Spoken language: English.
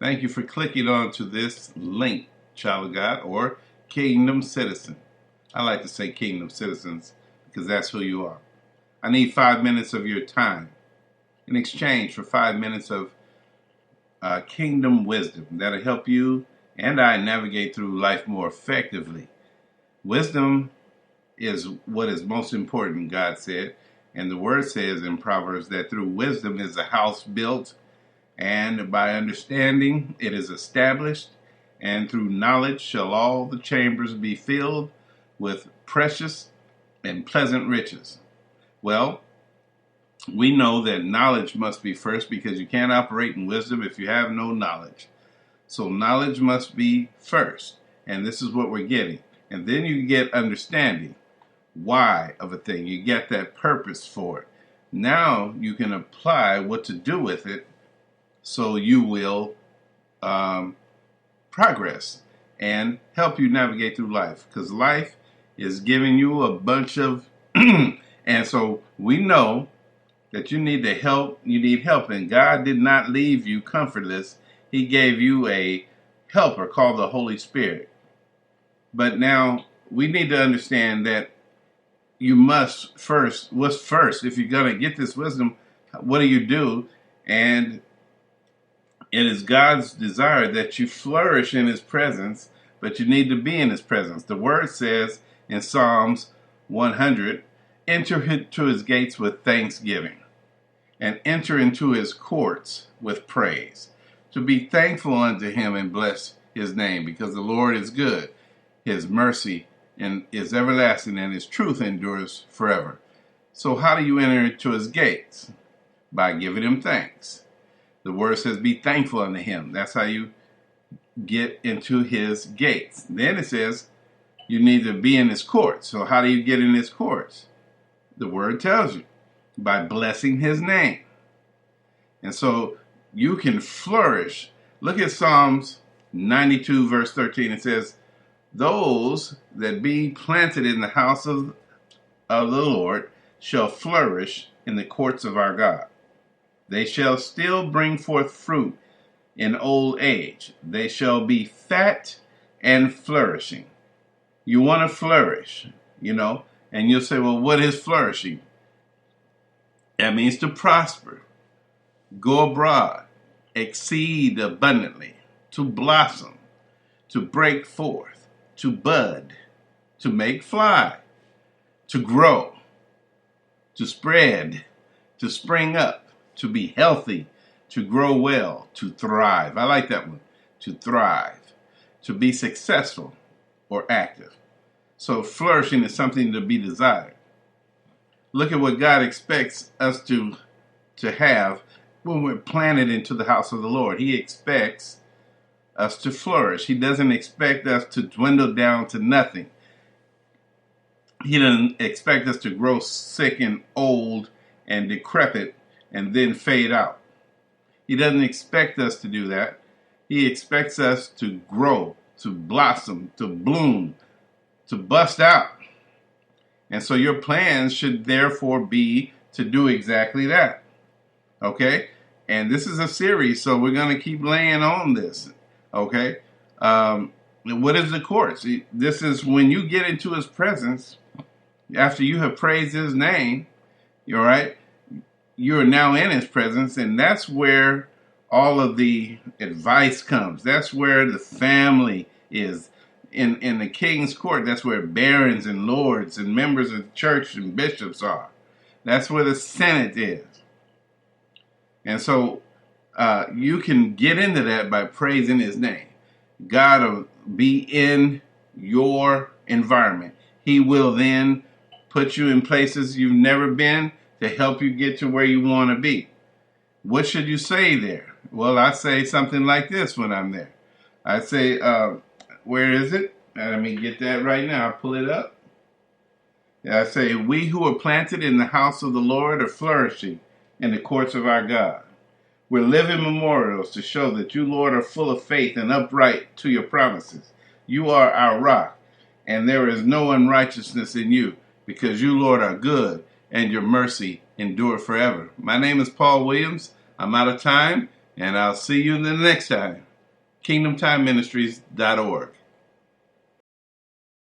Thank you for clicking on to this link, child of God, or kingdom citizen. I like to say kingdom citizens because that's who you are. I need 5 minutes of your time in exchange for 5 minutes of kingdom wisdom that'll help you and I navigate through life more effectively. Wisdom is what is most important, God said. And the word says in Proverbs that through wisdom is a house built, and by understanding it is established, and through knowledge shall all the chambers be filled with precious and pleasant riches. Well, we know that knowledge must be first because you can't operate in wisdom if you have no knowledge. So knowledge must be first, and this is what we're getting. And then you get understanding. Why of a thing. You get that purpose for it. Now you can apply what to do with it so you will progress and help you navigate through life. Because life is giving you a bunch of and so we know that you need help, and God did not leave you comfortless. He gave you a helper called the Holy Spirit. But now we need to understand that you must first, what's first? If you're going to get this wisdom, what do? And it is God's desire that you flourish in His presence, but you need to be in His presence. The word says in Psalms 100, enter into His gates with thanksgiving and enter into His courts with praise. To be thankful unto Him and bless His name, because the Lord is good. His mercy and is everlasting, and His truth endures forever. So how do you enter into His gates? By giving Him thanks. The word says be thankful unto Him. That's how you get into His gates. Then it says you need to be in His courts. So how do you get in His courts? The word tells you, by blessing His name. And so you can flourish. Look at Psalms 92 verse 13. It says, those that be planted in the house of the Lord shall flourish in the courts of our God. They shall still bring forth fruit in old age. They shall be fat and flourishing. You want to flourish, and you'll say, well, what is flourishing? That means to prosper, go abroad, exceed abundantly, to blossom, to break forth, to bud, to make fly, to grow, to spread, to spring up, to be healthy, to grow well, to thrive. I like that one. To thrive, to be successful or active. So flourishing is something to be desired. Look at what God expects us to have when we're planted into the house of the Lord. He expects us to flourish. He doesn't expect us to dwindle down to nothing. He doesn't expect us to grow sick and old and decrepit and then fade out. He doesn't expect us to do that. He expects us to grow, to blossom, to bloom, to bust out. And so your plans should therefore be to do exactly that. Okay? And this is a series, so we're going to keep laying on this. Okay, what is the courts? This is when you get into His presence, after you have praised His name, you're right, you're now in His presence, and that's where all of the advice comes. That's where the family is. In the king's court, that's where barons and lords and members of the church and bishops are. That's where the Senate is. And so you can get into that by praising His name. God will be in your environment. He will then put you in places you've never been to help you get to where you want to be. What should you say there? Well, I say something like this when I'm there. I say, where is it? Let me get that right now. I'll pull it up. I say, we who are planted in the house of the Lord are flourishing in the courts of our God. We're living memorials to show that you, Lord, are full of faith and upright to your promises. You are our rock, and there is no unrighteousness in you, because you, Lord, are good, and your mercy endure forever. My name is Paul Williams. I'm out of time, and I'll see you the next time. kingdom-time-ministries.org.